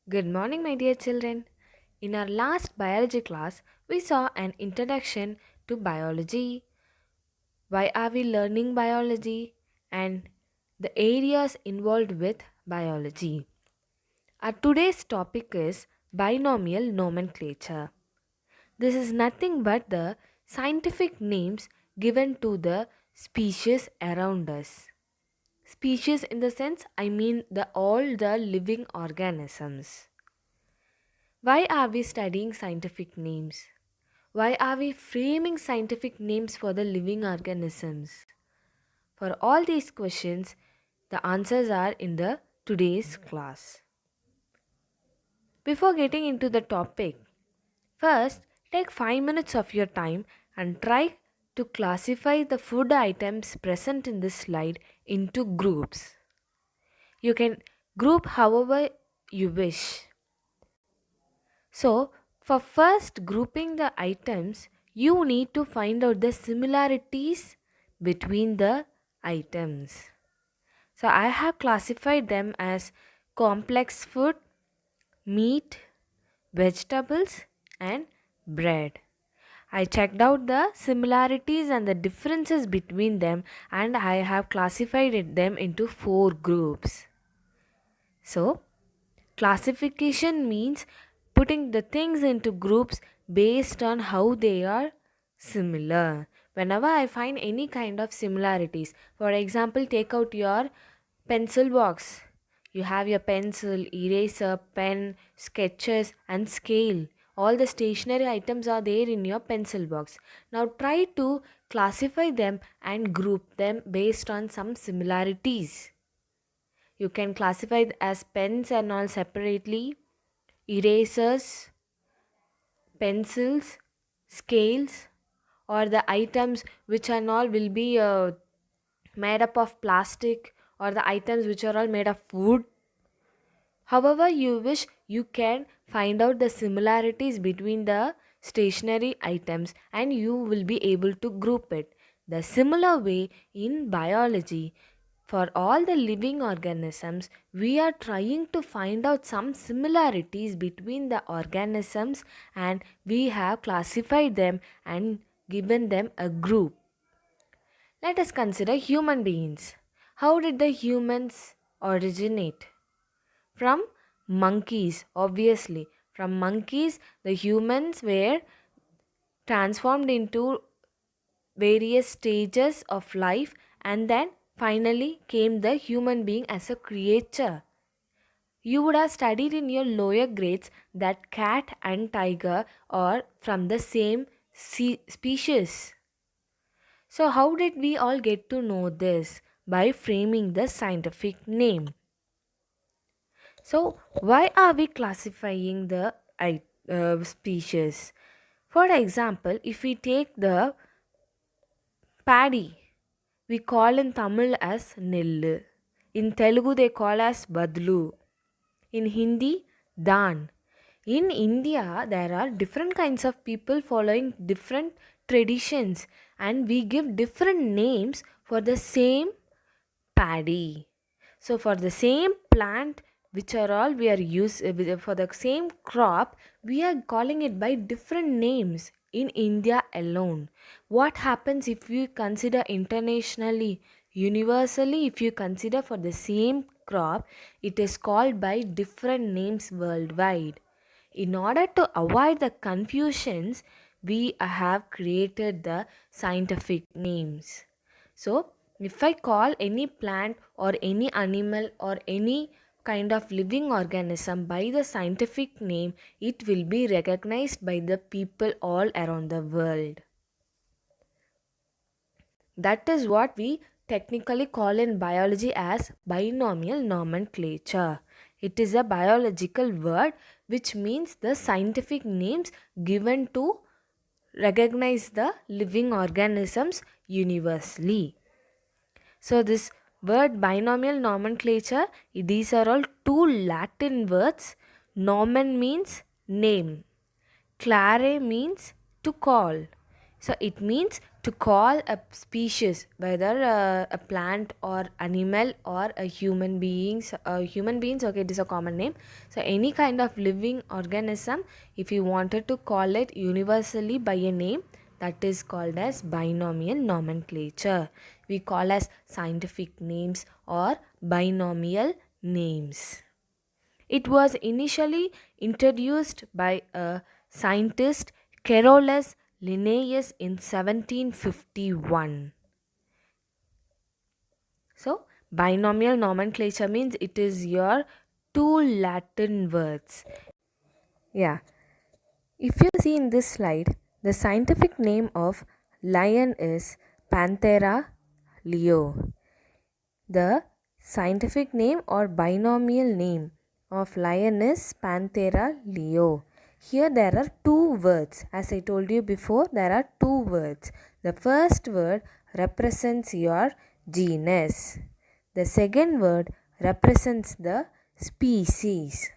Good morning, my dear children. In our last biology class, we saw an introduction to biology, why are we learning biology, and the areas involved with biology. Our today's topic is binomial nomenclature. This is nothing but the scientific names given to the species around us. Species in the sense I mean the all the living organisms. Why are we studying scientific names? Why are we framing scientific names for the living organisms? For all these questions, the answers are in the today's class. Before getting into the topic, first take 5 minutes of your time and try to classify the food items present in this slide into groups. You can group however you wish. So, for first grouping the items, you need to find out the similarities between the items. So, I have classified them as complex food, meat, vegetables, and bread. I checked out the similarities and the differences between them, and I have classified them into four groups. So, classification means putting the things into groups based on how they are similar. Whenever I find any kind of similarities, for example, take out your pencil box. You have your pencil, eraser, pen, sketches, and scale. All the stationery items are there in your pencil box. Now try to classify them and group them based on some similarities. You can classify it as pens and all separately, erasers, pencils, scales, or the items which are all will be made up of plastic, or the items which are all made of wood. However, you wish, you can find out the similarities between the stationary items and you will be able to group it. The similar way in biology, for all the living organisms, we are trying to find out some similarities between the organisms and we have classified them and given them a group. Let us consider human beings. How did the humans originate? From monkeys, obviously. From monkeys, the humans were transformed into various stages of life and then finally came the human being as a creature. You would have studied in your lower grades that cat and tiger are from the same species. So, how did we all get to know this? By framing the scientific name. So, why are we classifying the species? For example, if we take the paddy, we call in Tamil as Nillu. In Telugu, they call as Badlu. In Hindi, Dan. In India, there are different kinds of people following different traditions, and we give different names for the same paddy. So for the same plant which are all we are for the same crop, we are calling it by different names in India alone. What happens if you consider internationally, universally, if you consider for the same crop, it is called by different names worldwide. In order to avoid the confusions, we have created the scientific names. So if I call any plant or any animal or any kind of living organism by the scientific name, it will be recognized by the people all around the world. That is what we technically call in biology as binomial nomenclature. It is a biological word which means the scientific names given to recognize the living organisms universally. So, this word binomial nomenclature, these are all two Latin words. Nomen means name, clare means to call. So it means to call a species, whether a plant or animal or a human beings. Human beings, okay, it is a common name. So any kind of living organism, if you wanted to call it universally by a name, that is called as binomial nomenclature. We call as scientific names or binomial names. It was initially introduced by a scientist, Carolus Linnaeus, in 1751. So, binomial nomenclature means it is your two Latin words. Yeah, if you see in this slide, the scientific name of lion is Panthera leo. The scientific name or binomial name of lion is Panthera leo. Here there are two words. As I told you before, there are two words. The first word represents your genus. The second word represents the species.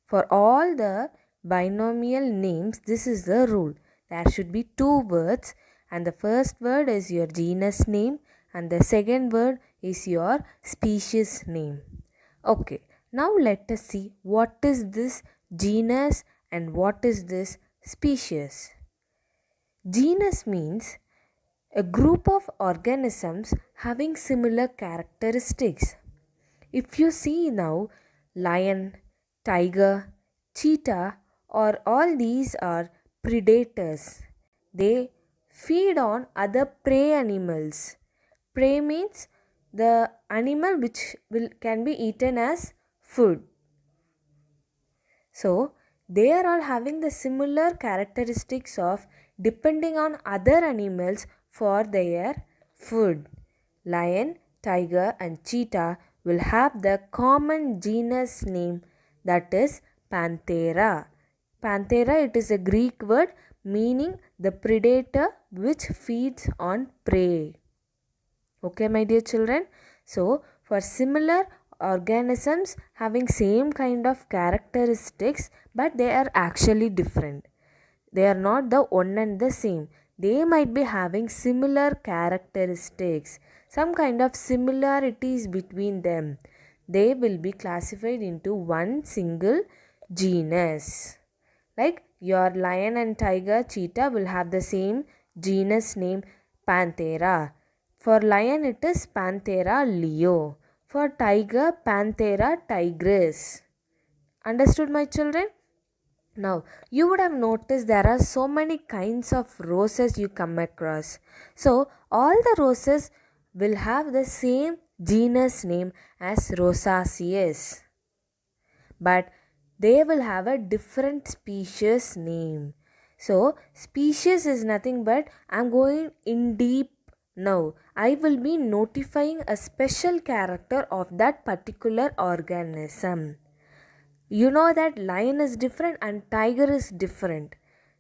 For all the binomial names, this is the rule. There should be two words, and the first word is your genus name and the second word is your species name. Okay, now let us see what is this genus and what is this species. Genus means a group of organisms having similar characteristics. If you see now, lion, tiger, cheetah, or all these are predators. They feed on other prey animals. Prey means the animal which can be eaten as food. So, they are all having the similar characteristics of depending on other animals for their food. Lion, tiger, and cheetah will have the common genus name, that is Panthera. Panthera, it is a Greek word meaning the predator which feeds on prey. Okay, my dear children. So, for similar organisms having same kind of characteristics, but they are actually different. They are not the one and the same. They might be having similar characteristics, some kind of similarities between them. They will be classified into one single genus. Like your lion and tiger, cheetah will have the same genus name, Panthera. For lion it is Panthera leo. For tiger, Panthera tigris. Understood, my children? Now, you would have noticed there are so many kinds of roses you come across. So, all the roses will have the same genus name as Rosaceae, but they will have a different species name. So, species is nothing but I'm going in deep now. I will be notifying a special character of that particular organism. You know that lion is different and tiger is different.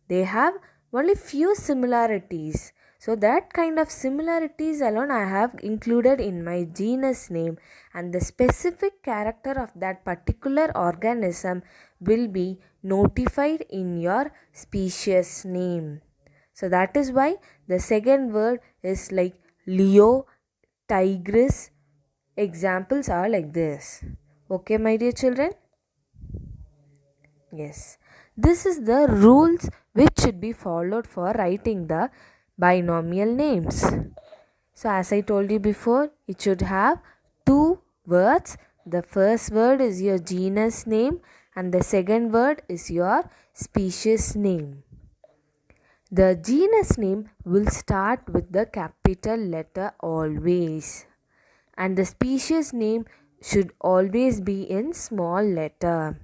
They have only few similarities. So that kind of similarities alone I have included in my genus name, and the specific character of that particular organism will be notified in your species name. So that is why the second word is like Leo, Tigris. Examples are like this. Okay, my dear children? Yes, this is the rules which should be followed for writing the binomial names. So as I told you before, it should have two words. The first word is your genus name and the second word is your species name. The genus name will start with the capital letter always, and the species name should always be in small letter.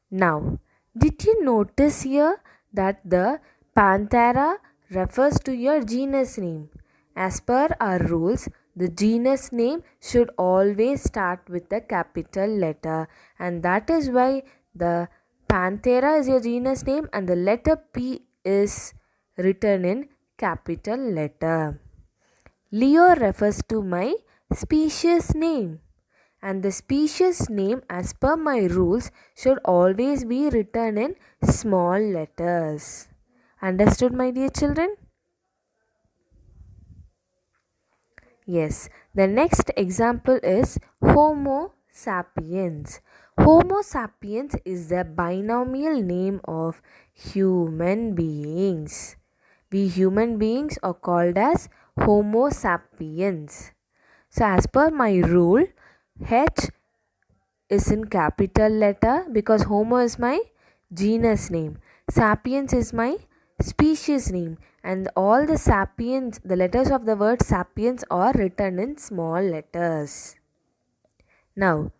Now, did you notice here that the Panthera refers to your genus name? As per our rules, the genus name should always start with the capital letter, and that is why the Panthera is your genus name and the letter P is written in capital letter. Leo refers to my species name, and the species name as per my rules should always be written in small letters. Understood, my dear children? Yes, the next example is Homo sapiens. Homo sapiens is the binomial name of human beings. We human beings are called as Homo sapiens. So, as per my rule, H is in capital letter because Homo is my genus name. Sapiens is my species name, and all the sapiens, the letters of the word sapiens are written in small letters. Now,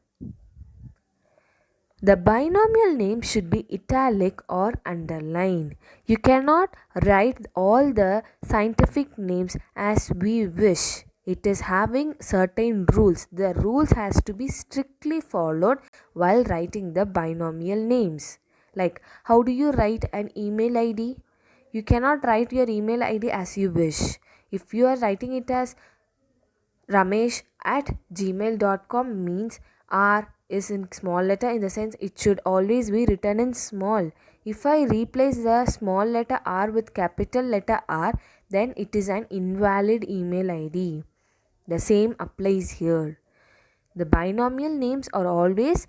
the binomial name should be italic or underlined. You cannot write all the scientific names as we wish. It is having certain rules. The rules has to be strictly followed while writing the binomial names. Like, how do you write an email ID? You cannot write your email ID as you wish. If you are writing it as Ramesh at gmail.com means R is in small letter, in the sense it should always be written in small. If I replace the small letter R with capital letter R, then it is an invalid email ID. The same applies here. The binomial names are always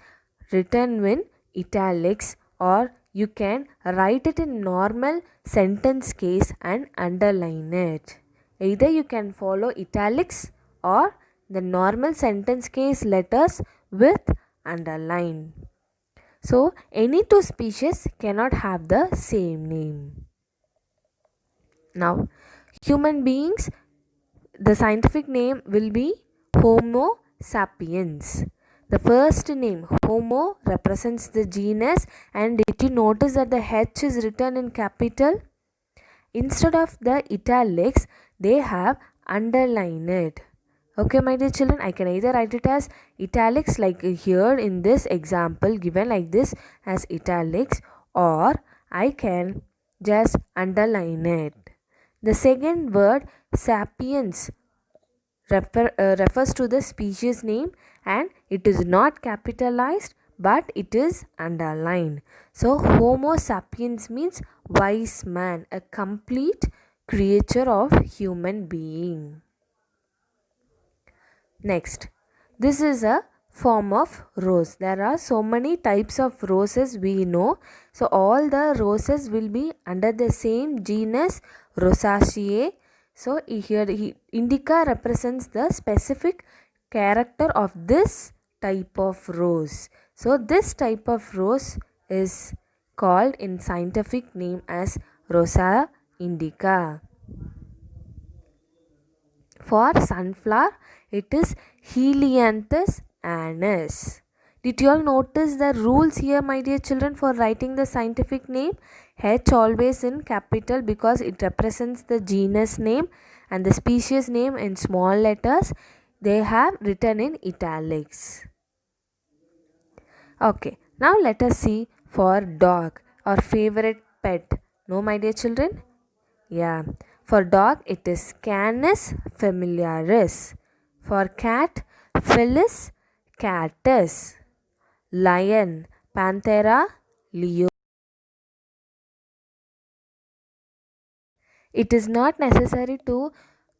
written in italics, or you can write it in normal sentence case and underline it. Either you can follow italics or the normal sentence case letters with underline. So, any two species cannot have the same name. Now, human beings, the scientific name will be Homo sapiens. The first name Homo represents the genus, and did you notice that the H is written in capital? Instead of the italics, they have underlined it. Okay, my dear children, I can either write it as italics like here in this example given like this as italics, or I can just underline it. The second word sapiens refers to the species name, and it is not capitalized but it is underlined. So, Homo sapiens means wise man, a complete creature of human being. Next, this is a form of rose. There are so many types of roses we know. So, all the roses will be under the same genus Rosaceae. So, here indica represents the specific character of this type of rose. So, this type of rose is called in scientific name as Rosa indica. For sunflower, it is Helianthus annuus. Did you all notice the rules here, my dear children, for writing the scientific name? H always in capital because it represents the genus name, and the species name in small letters they have written in italics. Okay, now let us see for dog, our favorite pet. No, my dear children? Yeah. For dog, it is Canis familiaris. For cat, Felis catus. Lion, Panthera leo. It is not necessary to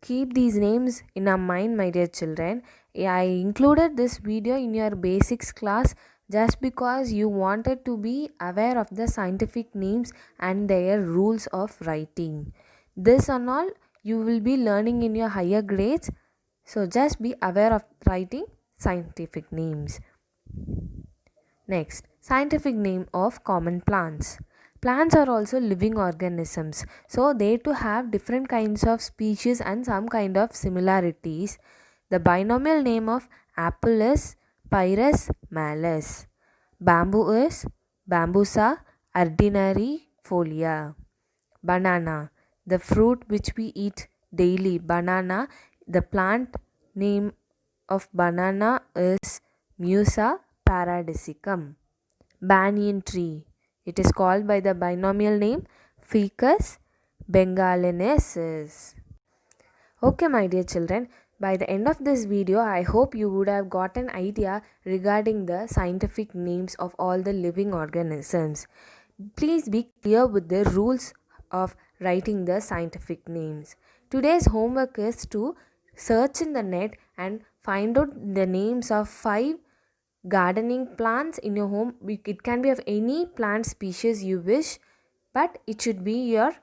keep these names in our mind, my dear children. I included this video in your basics class just because you wanted to be aware of the scientific names and their rules of writing. This and all you will be learning in your higher grades. So just be aware of writing scientific names. Next, scientific name of common plants. Plants are also living organisms, so they too have different kinds of species and some kind of similarities. The binomial name of apple is Pyrus malus. Bamboo is Bambusa ordinarifolia. Banana, the fruit which we eat daily, banana. The plant name of banana is Musa paradisicum. Banyan tree, it is called by the binomial name Ficus bengalensis. Okay, my dear children, by the end of this video, I hope you would have got an idea regarding the scientific names of all the living organisms. Please be clear with the rules of writing the scientific names. Today's homework is to search in the net and find out the names of 5 gardening plants in your home. It can be of any plant species you wish, but it should be your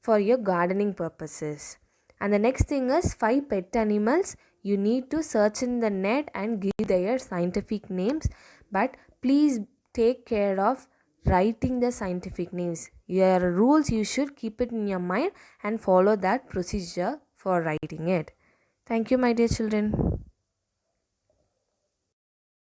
for your gardening purposes. And the next thing is 5 pet animals. You need to search in the net and give their scientific names, but please take care of writing the scientific names. Your rules, you should keep it in your mind and follow that procedure for writing it. Thank you, my dear children.